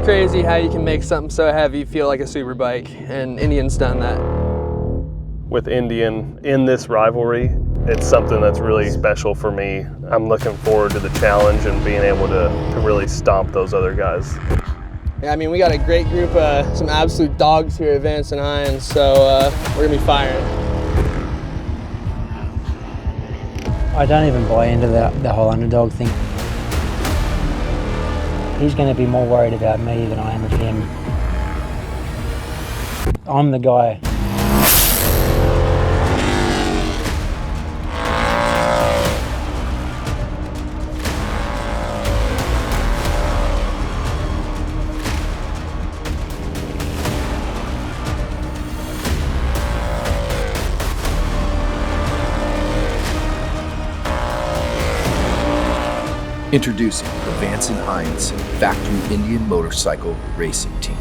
crazy how you can make something so heavy feel like a super bike, and Indian's done that. With Indian in this rivalry, it's something that's really special for me. I'm looking forward to the challenge and being able to really stomp those other guys. Yeah, I mean, we got a great group, some absolute dogs here at Vance and Hines, so we're gonna be firing. I don't even buy into the whole underdog thing. He's going to be more worried about me than I am of him. I'm the guy. Introducing the Vance and Hines Factory Indian Motorcycle Racing Team.